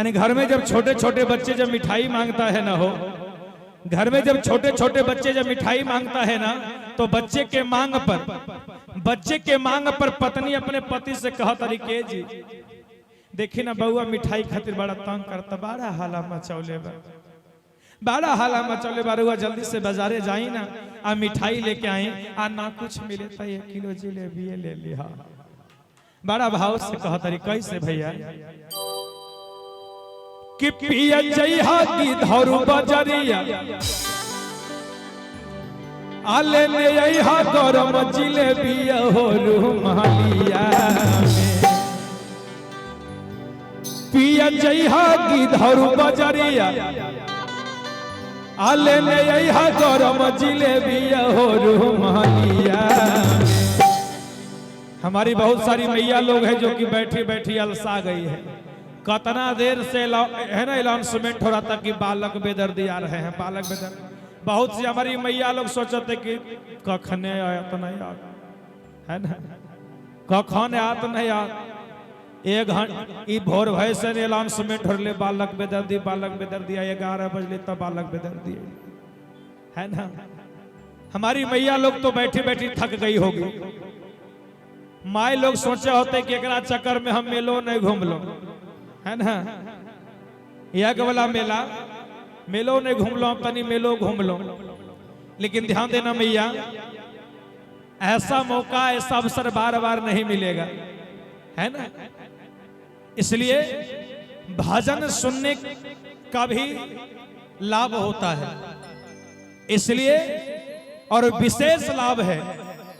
यानी घर में जब छोटे छोटे बच्चे जब मिठाई मांगता है ना हो, घर में जब छोटे छोटे बच्चे जब मिठाई मांगता है ना, तो बच्चे के मांग पर पत्नी अपने पति से कहा तरीके जी देखी ना बउआ मिठाई खातिर बड़ा तंग करता, बड़ा हाला मचौले बारुआ, जल्दी से बाजारे जाई ना आ मिठाई लेके आई, आ ना कुछ मिले तो 1 किलो जिलेबी ले लिहा। बड़ा भाव से कहा तरी कैसे भैया कि पिया जइहा की धरू बजरिया आले ले अइहा गरम जिलेबी हो रुमालिया में। पिया जइहा की धरू बजरिया आले ले अइहा गरम जिलेबी हो रुमालिया। हमारी बहुत सारी मैया लोग हैं जो कि बैठी बैठी अलसा गई है। कितना देर से है ना अनाउंसमेंट हो रहा था कि बालक बेदर्दी आ रहे हैं, बालक बेदर्दी। बहुत सी हमारी मैया लोग सोचते कि कखने आयत नहीं आ, है ना कखन आत नहीं आ। 1 घंटा भोर भय से अनाउंसमेंट हो रहे बालक बेदर्दी 11 बजले तब बालक बेदर्दी है ना। हमारी मैया लोग तो बैठी बैठी थक गई होगी। माए लोग सोचे होते कि एकरा चक्कर में हम मेलो नहीं घूम लो, है ना। यह वाला मेलो नहीं घूम लो, तनी मेलो घूम लो। लेकिन ध्यान देना मैया, ऐसा मौका ऐसा अवसर बार बार नहीं मिलेगा, है ना। इसलिए भजन सुनने का भी लाभ होता है, इसलिए और विशेष लाभ है।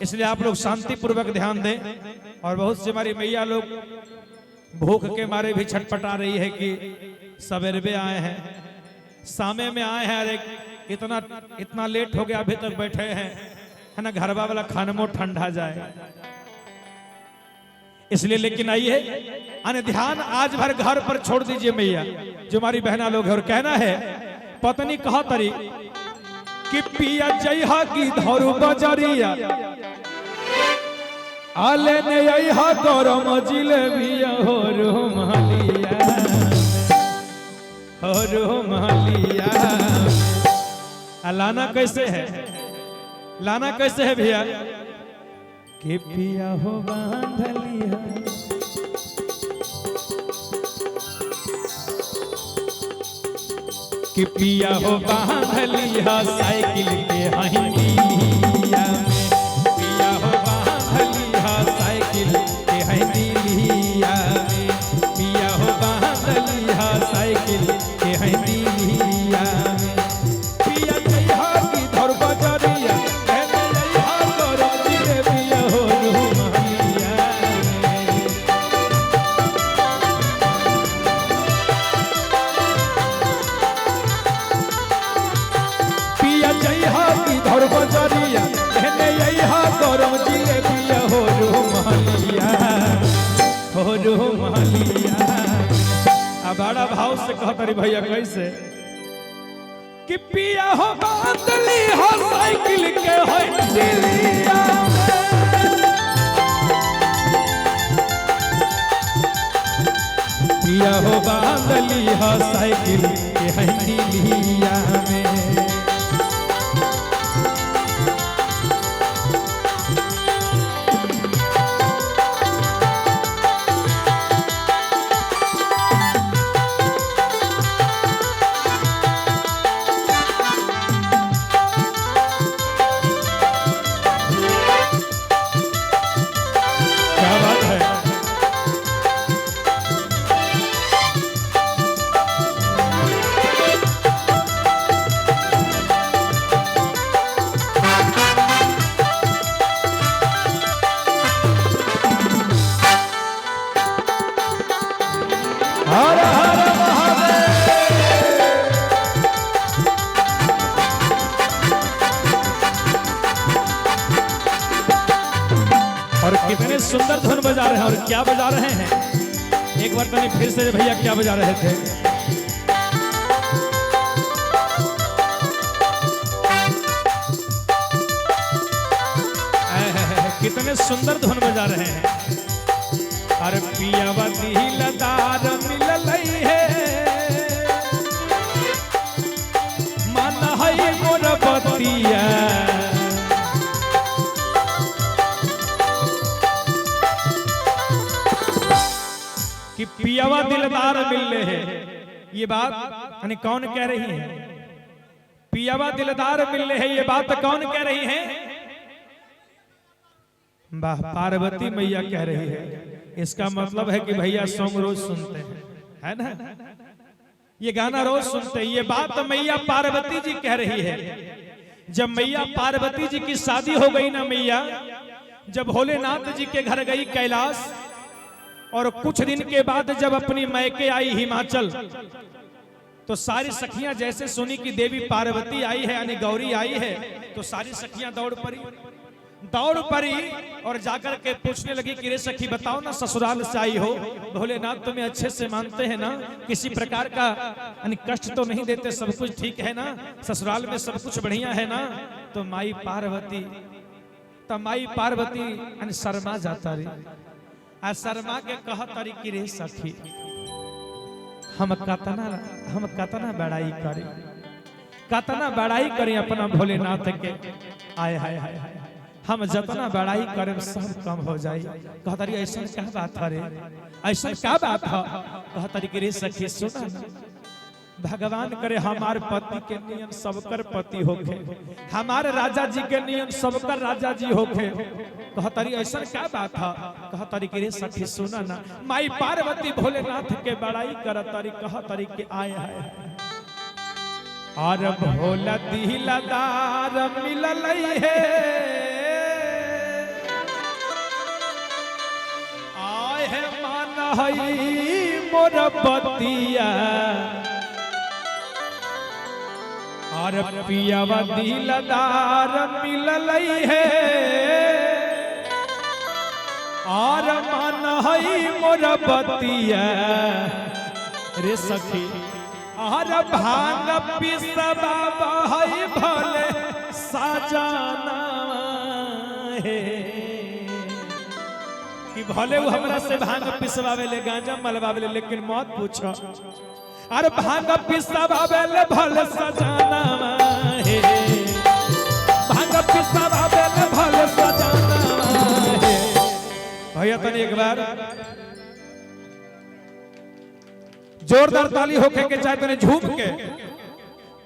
इसलिए आप लोग शांति पूर्वक ध्यान दें। और बहुत सी हमारी मैया लोग भूख के मारे भी छटपटा रही है कि सवेरे आए हैं, सामे में आए हैं, अरे इतना लेट हो गया अभी तक बैठे हैं, है ना। घरवा वाला खानमो ठंडा जाए इसलिए। लेकिन आइए अने ध्यान आज भर घर पर छोड़ दीजिए मैया, जो हमारी बहना लोग है। और कहना है पत्नी कहा तरी कि पिया जइहा की धरू बजरिया आले ने अइहा गरम जिलेबी हो रुमालिया। लाना कैसे है, लाना कैसे है भैया कि पिया हो बांधलिया कि पिया हो बांधलिया साइकिल के हंडिया में। पिया हो बांधलिया साइकिल के हंडिया में। पिया हो बांधलिया साइकिल के हंडिया में। पिया जइहा की धरू बजरिया कहने जइहा गरम जिलेबी हो रुमालिया में। पिया जइहा की धरू बजरिया कहने जइहा गरम जिलेबी हो रुमालिया हो रुमालिया। बड़ा भाव से कहता रे भैया कैसे कि पिया हो बांधली हो साइकिल के हंडिया पिया हो बांधली हो साइकिल के हंडिया में। और कितने सुंदर धुन बजा रहे हैं। और क्या बजा रहे हैं, एक बार तनी फिर से भैया क्या बजा रहे थे। कितने सुंदर धुन बजा रहे हैं। अरे पिया दिलदार मिलल है बतिया कि पियावा दिलदार मिलने हैं। ये बात यानी कौन कह रही है? पियावा दिलदार मिलने हैं, ये बात कौन कह रही है? वाह, पार्वती मैया कह रही है। इसका मतलब है कि भैया सॉन्ग रोज सुनते हैं, है ना? ये गाना रोज सुनते हैं। ये बात मैया पार्वती जी कह रही है। जब मैया पार्वती जी की शादी हो गई ना मैया, जब भोलेनाथ जी के घर गई कैलाश, और कुछ दिन के बाद जब अपनी मैके आई हिमाचल, तो सारी सखियां जैसे सुनी कि देवी पार्वती आई है यानी गौरी आई है, तो सारी सखियां दौड़ पड़ी और जाकर के पूछने लगी कि रे सखी बताओ ना, ससुराल से आई हो, भोलेनाथ तुम्हें अच्छे से मानते हैं ना, किसी प्रकार का यानी कष्ट तो नहीं देते, सब कुछ ठीक है ना, ससुराल में सब कुछ बढ़िया है ना? तो माई पार्वती यानी शर्मा जाता रे, आ शर्मा के कह तारी कि रे सखी हम कतना बड़ाई करें अपना भोलेनाथ के। आय हाय हाय हाय, हम जितना बड़ाई करें सब कम हो जाए। कहता रही ऐसा क्या बात है रे, ऐसा क्या बात है? कहता रही कि रे सखी सुना ना, भगवान करे हमार पति के नियम सबकर पति होखे, हमारे राजा जी के नियम सबकर राजा जी होखे। कहता रही ऐसा क्या बात है? कहता रही कि रे सखी सुना ना, माई पार्वती भोलेनाथ के बड़ाई करता रही। कहता रही कि आय हाय और भोला दिलदार मिलल है, आय है मान हई मोर बतिया, और पियावा दिलदार मिलल है, और मान हई मोर बतिया। रे सखी और भांग पिसबा बहई भले सजाना है, कि भले वो हमरा से भांग पिसवावे ले, गांजा मलवावे ले, लेकिन मत पूछो, अरे भांग पिसवावे ले भले सजाना है, भांग पिसवावे ले भले सजाना है। भैया तनी एक बार जोरदार ताली होके के चाहे तने झूम के।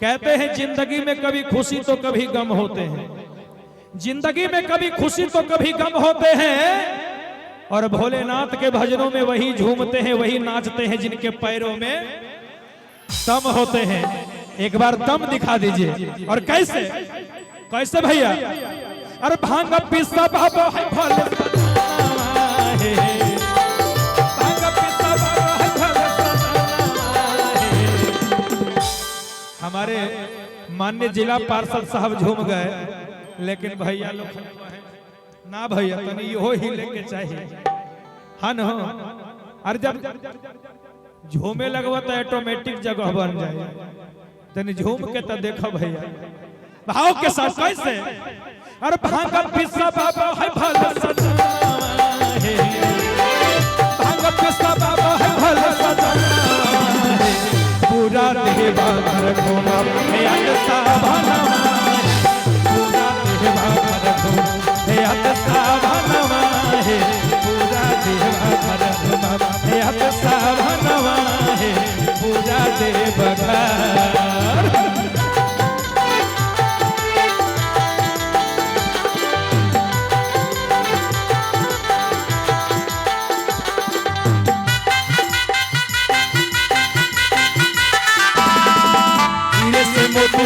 कहते हैं जिंदगी में कभी खुशी तो कभी गम होते हैं, जिंदगी में कभी खुशी तो कभी गम होते हैं, और भोलेनाथ के भजनों में वही झूमते हैं, वही नाचते हैं जिनके पैरों में दम होते हैं। एक बार दम दिखा दीजिए। और कैसे कैसे भैया? अरे भांग पिसा बाबा है भोले हमारे माननीय जिला पार्षद साहब झूम गए, लेकिन भैया लोग ना, भैया तनी यो ही लेके चाहिए, हाँ न? और जब झूमे लगवा तो ऑटोमेटिक जगह बन जाए, तनी झूम के तो देखो भैया भाव के साथ कैसे। अरे भांग पिसा बाबा है भले सजाना है, भांग पिसा बाबा है भले सजाना है, पूरा देवा घर घूमा याद सावना, पूरा देवा घर घूमा याद सावना है, पूरा देवा घर घूमा याद सावना है, पूरा देवा घर।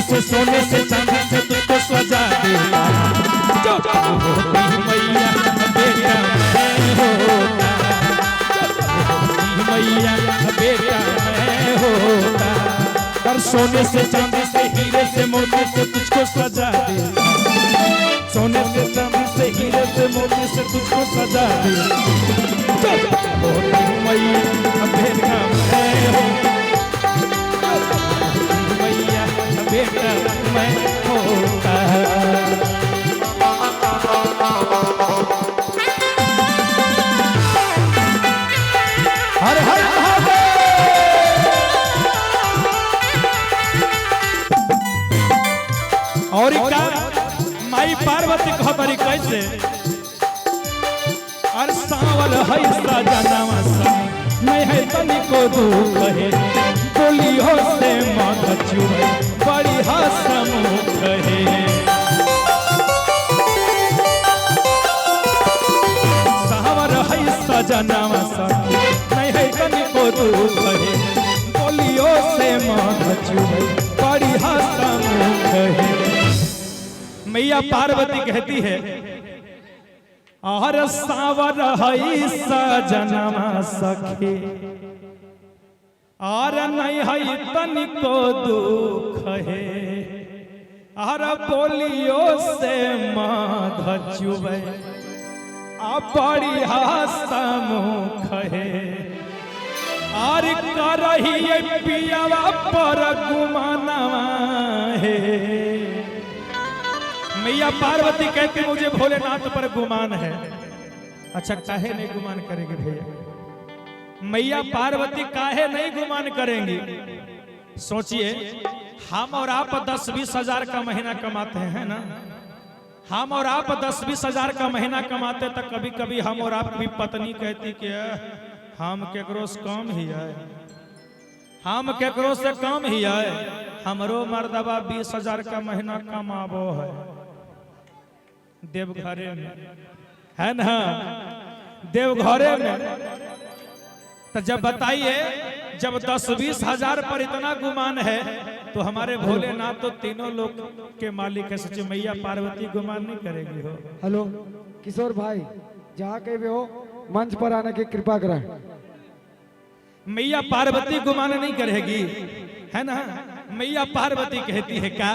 से सोने से चांदी से तुझको सजा देता, जो होती मैया बेटा मैं होता, मैया बेटा मैं होता। और सोने से चांदी से हीरे से मोती से तुझको सजा देता, सोने से चांदी से हीरे से मोती से तुझको सजा देता, जो होती मैया बेटा मैं होता, बेटा मैं होता। हर हर और क्या कैसे और सावर है सजनवा सा नहीं है तनिको दुख है बोलियो से मत चुए बड़ी हसमुख है सावर है सजनवा सा नहीं है तनिको दुख है बोलियो से मत चुए बड़ी हसमुख है। मैया पार्वती कहती है और सावर है सजनवा सखी और नहीं है तनिको दुख है और बोलियो से माध चुबे बड़ी हसमुख है और करही पियावा पर गुमानवा है। मैया पार्वती कहती मुझे भोलेनाथ पर गुमान है। अच्छा काहे नहीं गुमान करेंगे भैया मैया पार्वती काहे नहीं गुमान करेंगी। सोचिए हम और आप 10-20 हजार का महीना कमाते हैं ना हम और आप 10-20 हजार का महीना कमाते तो कभी कभी हम और आपकी पत्नी कहती कि हम केकरो से कम ही है हम केकरो से कम ही है हमरो मर्दबा 20 हजार का महीना कमाबो है देवघरे में है ना देवघरे में। तो जब बताइए जब 10-20 हजार पर इतना गुमान है तो हमारे भोलेनाथ तो तीनों लोग के मालिक है। सच्ची मैया पार्वती गुमान नहीं करेगी हो। हेलो किशोर भाई जहाँ कहीं भी हो मंच पर आने की कृपा करें। मैया पार्वती गुमान नहीं करेगी है ना। मैया पार्वती कहती है क्या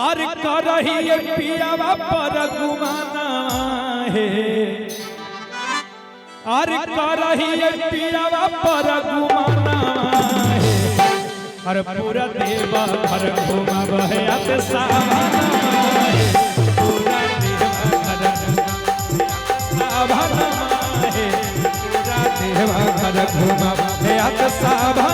और करही पियावा पर गुमाना है और करही पियावा पर गुमाना है और पूरा देवा घर घुमा बहत सावना है पूरा देवा घर सावना है पूरा देवा घर घुमा बहत सावना